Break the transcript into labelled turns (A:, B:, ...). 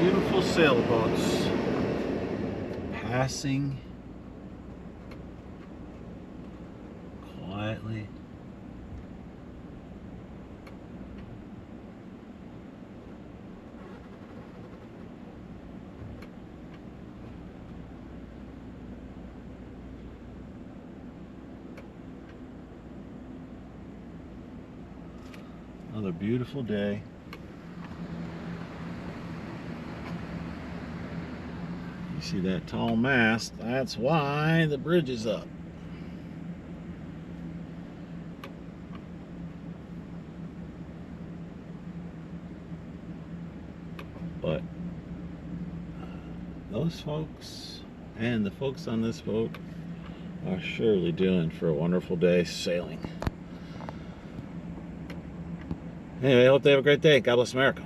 A: beautiful sailboats passing quietly. Another beautiful day. You see that tall mast? That's why the bridge is up. But those folks and the folks on this boat are surely doing for a wonderful day sailing. Anyway, I hope they have a great day. God bless America.